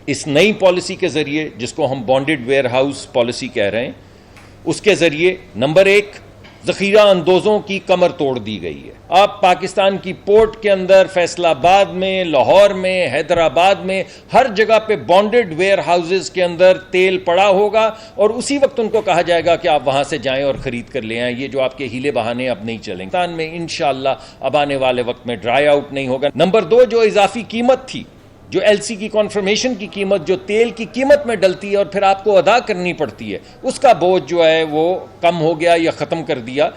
इस नई पॉलिसी के ज़रिए, जिसको हम बॉन्डेड वेयर हाउस पॉलिसी कह रहे हैं, उसके ज़रिए नंबर एक, ज़ख़ीरा अंदोज़ों की कमर तोड़ दी गई है। अब पाकिस्तान की पोर्ट के अंदर, फैसलाबाद में, लाहौर में, हैदराबाद में, हर जगह पे बॉन्डेड वेयर हाउसेस के अंदर तेल पड़ा होगा और उसी वक्त उनको कहा जाएगा कि आप वहाँ से जाएं और ख़रीद कर ले आएं। ये जो आपके हीले बहाने अब नहीं चलेंगे। पाकिस्तान में इंशाअल्लाह अब आने वाले वक्त में ड्राई आउट नहीं होगा। नंबर दो, जो इजाफी कीमत थी, जो एलसी की कॉन्फर्मेशन की कीमत जो तेल की कीमत में डलती है और फिर आपको अदा करनी पड़ती है, उसका बोझ जो है वो कम हो गया या ख़त्म कर दिया।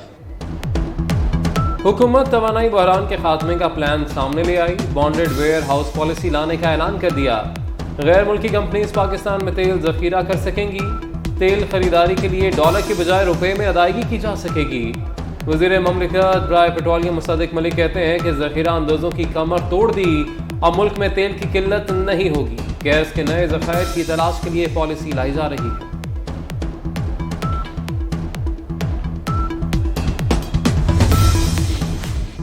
हुकूमत तवानाई बहरान के खात्मे का प्लान सामने ले आई। बॉन्डेड वेयर हाउस पॉलिसी लाने का ऐलान कर दिया। गैर मुल्की कंपनीज पाकिस्तान में तेल जखीरा कर सकेंगी। तेल खरीदारी के लिए डॉलर के बजाय रुपए में अदायगी की जा सकेगी। वज़ीर ममलिकत बराए पेट्रोलियम मुसद्दिक मलिक कहते हैं कि ज़ख़ीरा अंदोज़ों की कमर तोड़ दी, अब मुल्क में तेल की किल्लत नहीं होगी। गैस के नए ज़खायर की तलाश के लिए पॉलिसी लाई जा रही है।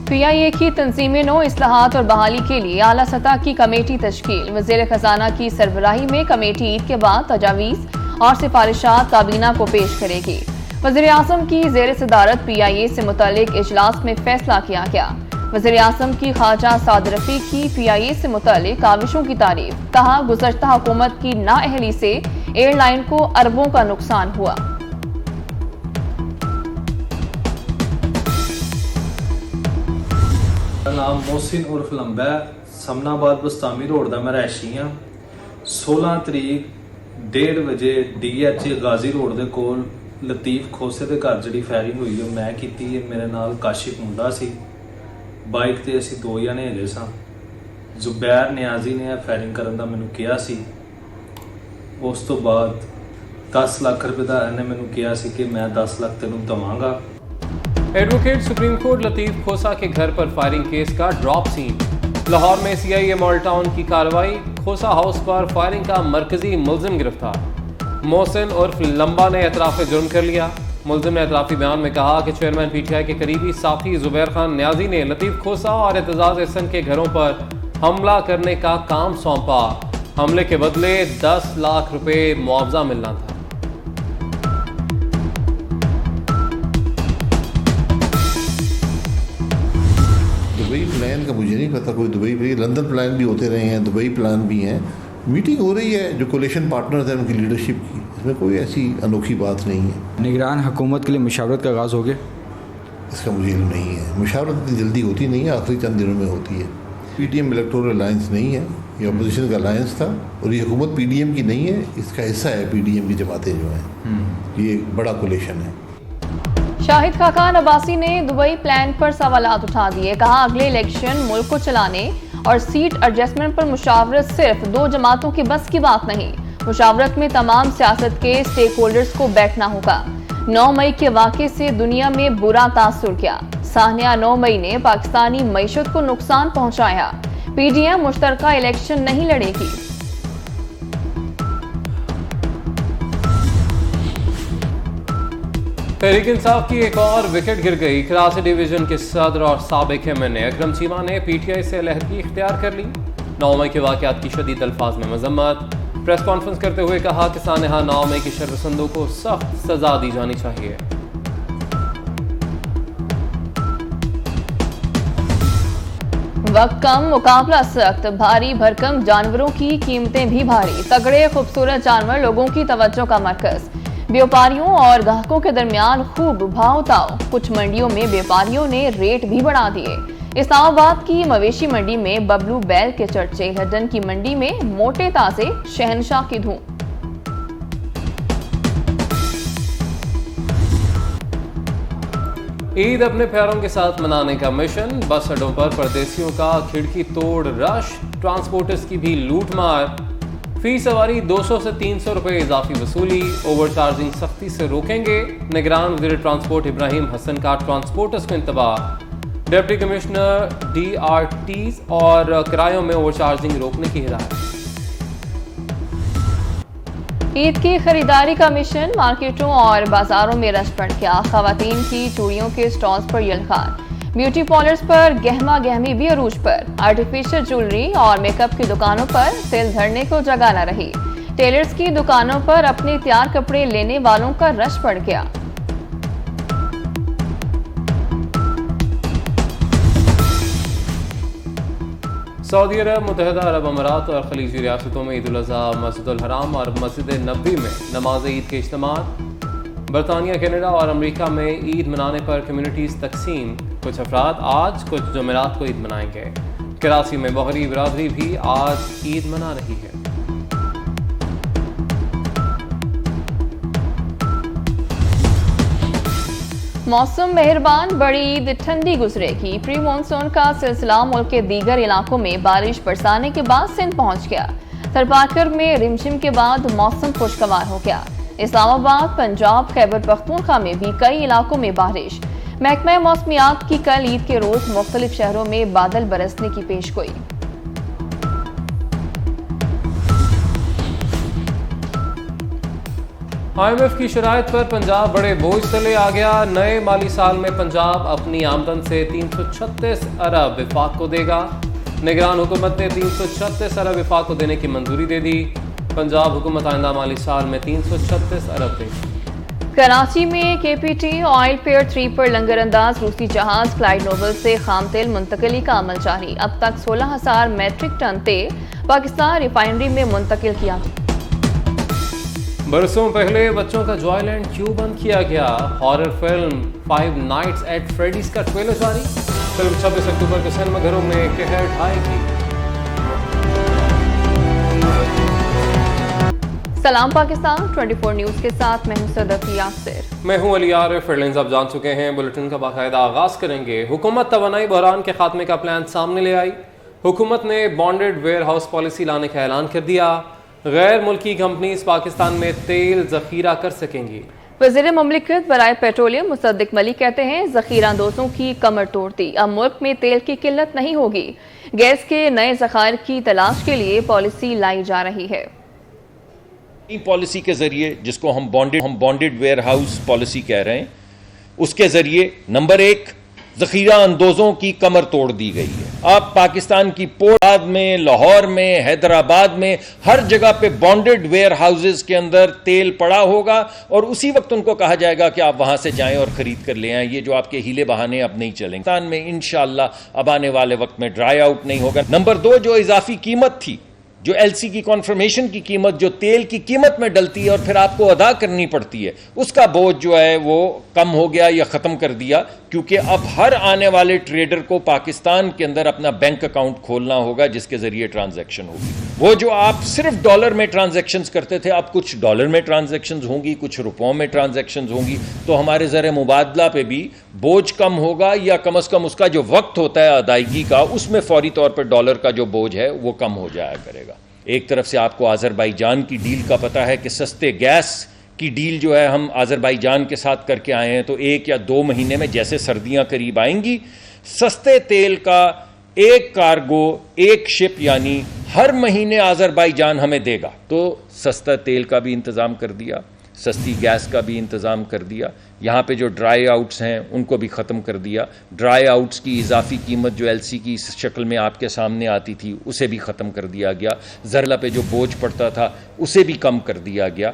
PIA की तंजीमी नो इस्लाहात और बहाली के लिए आला सतह की कमेटी तश्कील। वज़ीर खजाना की सरबराही में कमेटी ईद के बाद तजावीज़ और सिफारिशात काबीना को पेश करेगी। वज़ीर आज़म की ज़ेर सदारत PIA से मुतालिक इजलास में फैसला किया गया। वज़ीर आज़म की ख्वाजा साद रफ़ीक की PIA से मुतालिक काविशों की तारीफ। कहा, गुज़श्ता हुकूमत की नाअहली से एयरलाइन को अरबों का नुकसान हुआ। नाम मोहसिन उर्फ लंबा, समनाबाद बस्तामी रोड का मैं रहायशी हाँ। 16 तरीक 1:30 बजे DH गाजी रोड के कोल लतीफ खोसे के घर जी फायरिंग हुई है मैं की। मेरे नाल काशिफ मुंडा सी, बाइक ते असी 2 जने हैगे सां। जुबैर नियाजी ने फायरिंग करन दा मैनू कहा सी। उस तो बाद 10 लाख रुपए का इन्हें मैनू कहा सी कि मैं 10 लाख तेनू दवांगा। एडवोकेट सुप्रीम कोर्ट लतीफ खोसा के घर पर फायरिंग केस का ड्रॉप सीन। लाहौर में CIA मॉल टाउन की कार्रवाई। खोसा हाउस पर फायरिंग का मरकजी मुलजिम गिरफ्तार। मोहसिन उर्फ लंबा ने एतराफ़ जुर्म कर लिया। मुलजिम ने एतराफ़ी बयान में कहा कि चेयरमैन PTI के करीबी साथी जुबैर खान न्याजी ने लतीफ खोसा और एतजाज़ एहसन के घरों पर हमला करने का काम सौंपा। हमले के बदले 10 लाख रुपए मुआवजा मिलना था। दुबई प्लान का मुझे नहीं पता, कोई दुबई भी, लंदन प्लान भी होते रहे हैं, दुबई प्लान भी हैं। मीटिंग हो रही है जो कोलिशन पार्टनर्स हैं उनकी लीडरशिप की, इसमें कोई ऐसी अनोखी बात नहीं है। निगरान हुकूमत के लिए मुशावरत का आगाज़ हो गया? इसका मुझे इल्म नहीं है। मुशावरत इतनी जल्दी होती नहीं है, आखिरी चंद दिनों में होती है। PDM इलेक्टोरल अलायंस नहीं है, ये अपोजिशन का अलायंस था और ये हुकूमत PDM की नहीं है, इसका हिस्सा है PDM की जमातें जो हैं। ये एक बड़ा कोलिशन है। शाहिद खाकान अब्बासी ने दुबई प्लान पर सवालात उठा दिए। कहा, अगले इलेक्शन मुल्क को चलाने और सीट एडजस्टमेंट पर मुशावरत सिर्फ 2 जमातों की बस की बात नहीं। मुशावरत में तमाम सियासत के स्टेक होल्डर्स को बैठना होगा। 9 मई के वाक़े से दुनिया में बुरा तासुर किया। साहनिया 9 मई ने पाकिस्तानी मईशत को नुकसान पहुंचाया। PDM मुश्तरका इलेक्शन नहीं लड़ेगी। तहरीक इंसाफ की एक और विकेट गिर गई। कराची डिवीजन के सदर और साबिक MNA अकरम चीमा ने PTI से अलहदगी इख्तियार कर ली। 9 मई के वाक़यात की शदीद अल्फाज में मजम्मत। प्रेस कॉन्फ्रेंस करते हुए कहा कि सानहा 9 मई की शर्रसंदों को सख्त सजा दी जानी चाहिए। वक्त कम, मुकाबला सख्त, भारी भरकम जानवरों की कीमतें भी भारी। तगड़े खूबसूरत जानवर लोगों की तवज्जो का मरकज। व्यापारियों और ग्राहकों के दरमियान खूब भाव ताव। कुछ मंडियों में व्यापारियों ने रेट भी बढ़ा दिए। इस्लामाबाद की मवेशी मंडी में बबलू बैल के चर्चे। हडन की मंडी में मोटे ताजे शहनशाह की धूम। ईद अपने प्यारों के साथ मनाने का मिशन। बस अड्डों पर परदेसियों का खिड़की तोड़ रश। ट्रांसपोर्टर्स की भी लूट मार। फी सवारी 200 से 300 रुपए इजाफी वसूली। ओवर चार्जिंग सख्ती से रोकेंगे। निगरान वज़ीर ट्रांसपोर्ट इब्राहिम हसन का ट्रांसपोर्टर्स को इंतबाह। डिप्टी कमिश्नर DRTs और किरायों में ओवर चार्जिंग रोकने की हिदायत। ईद की खरीदारी का मिशन। मार्केटों और बाजारों में रश बढ़ गया। खवातीन की चूड़ियों के स्टॉल्स पर यलगार। ब्यूटी पार्लर्स पर गहमा गहमी भी अरूज पर। आर्टिफिशियल ज्वेलरी और मेकअप की दुकानों पर सेल धरने को जगह न रही। टेलर्स की दुकानों पर अपने तैयार कपड़े लेने वालों का रश पड़ गया। सऊदी अरब, मुत्तहिदा अरब अमारात और खलीजी रियासतों में ईद उल अज़हा, मस्जिदुल हराम और मस्जिद नबवी में नमाज ईद के इज्तिमात। बरतानिया, कनाडा और अमेरिका में ईद मनाने पर कम्युनिटीज़ तकसीम। कुछ अफराद आज, कुछ जुमेरात को ईद मनाएंगे। कराची में बहरी बिरादरी भी आज ईद मना रही है। मौसम मेहरबान, बड़ी ईद ठंडी गुजरेगी। प्री मानसून का सिलसिला मुल्क के दीगर इलाकों में बारिश बरसाने के बाद सिंध पहुंच गया। थरपाकर में रिमझिम के बाद मौसम खुशगवार हो गया। इस्लामाबाद, पंजाब, खैबर पख्तूनख्वा में भी कई इलाकों में बारिश। महकमा मौसमियात की कल ईद के रोज मुख्तलिफ शहरों में बादल बरसने की पेशगोई। IMF की शराइत पर पंजाब बड़े बोझ तले आ गया। नए माली साल में पंजाब अपनी आमदन से 336 अरब विफाक को देगा। निगरान हुकूमत ने 336 अरब विफाक को देने की मंजूरी दे दी। पंजाब हुकूमत आइंदा माली साल में 336 अरब देगी। कराची में KPT ऑयल पेयर 3 पर लंगर अंदाज रूसी जहाज क्लाइड नोबल से खाम तेल मुंतकिली का अमल जारी। अब तक 16,000 मैट्रिक टन तेल पाकिस्तान रिफाइनरी में मुंतकिल किया। बरसों पहले बच्चों का जॉयलैंड क्यों बंद किया गया? Horror film 5 nights at Freddy's का ट्रेलर जारी। फिल्म 26 अक्टूबर को सिनेमाघरों में कहर ढाएगी। सलाम पाकिस्तान 24 न्यूज के साथ मैं हूं सदफी यासिर। मैं हूं अली आरिफ। हेडलाइंस आप जान चुके हैं, बुलेटिन का बाकायदा आगाज करेंगे। हुकूमत तवानाई बहरान के खात्मे का प्लान सामने ले आई। हुकूमत ने बॉन्डेड वेयर हाउस पॉलिसी लाने का ऐलान कर दिया। गैर मुल्की कंपनीज पाकिस्तान में तेल जखीरा कर सकेंगी। वज़ीर मुमलिकत बराए पेट्रोलियम मुसद्दिक मलिक कहते हैं, जखीरा अंदोजों की कमर तोड़ दी। अब मुल्क में तेल की किल्लत नहीं होगी। गैस के नए जखायर की तलाश के लिए पॉलिसी लाई जा रही है। पॉलिसी के जरिए, जिसको हम बॉन्डेड वेयर हाउस पॉलिसी कह रहे हैं, उसके जरिए नंबर 1 जखीरा अंदोजों की कमर तोड़ दी गई है। अब पाकिस्तान की पोर्ट में, लाहौर में, हैदराबाद में, हर जगह पे बॉन्डेड वेयर हाउसेज के अंदर तेल पड़ा होगा और उसी वक्त उनको कहा जाएगा कि आप वहां से जाएं और खरीद कर ले आएं। ये जो आपके हीले बहाने अब नहीं चलेंगे। पाकिस्तान में इंशाअल्लाह अब आने वाले वक्त में ड्राई आउट नहीं होगा। नंबर 2, जो इजाफी कीमत थी, जो LC की कॉन्फर्मेशन की कीमत, जो तेल की कीमत में डलती है और फिर आपको अदा करनी पड़ती है, उसका बोझ जो है वो कम हो गया या ख़त्म कर दिया। क्योंकि अब हर आने वाले ट्रेडर को पाकिस्तान के अंदर अपना बैंक अकाउंट खोलना होगा जिसके ज़रिए ट्रांजैक्शन होगी। वो जो आप सिर्फ डॉलर में ट्रांजैक्शंस करते थे, अब कुछ डॉलर में ट्रांजैक्शंस होंगी, कुछ रुपयों में ट्रांजैक्शंस होंगी। तो हमारे ज़र मुबादला पे भी बोझ कम होगा, या कम अज़ कम उसका जो वक्त होता है अदायगी का, उसमें फौरी तौर पर डॉलर का जो बोझ है वो कम हो जाया करेगा। एक तरफ से आपको आज़रबाईजान की डील का पता है कि सस्ते गैस की डील जो है हम आज़रबाईजान के साथ करके आए हैं। तो 1 या 2 महीने में, जैसे सर्दियां करीब आएंगी, सस्ते तेल का एक कार्गो, एक शिप यानी हर महीने आज़रबाईजान हमें देगा। तो सस्ता तेल का भी इंतज़ाम कर दिया, सस्ती गैस का भी इंतज़ाम कर दिया। यहाँ पे जो ड्राई आउट्स हैं उनको भी ख़त्म कर दिया। ड्राई आउट्स की इजाफी कीमत जो LC की शक्ल में आपके सामने आती थी उसे भी ख़त्म कर दिया गया। ज़रला पे जो बोझ पड़ता था उसे भी कम कर दिया गया।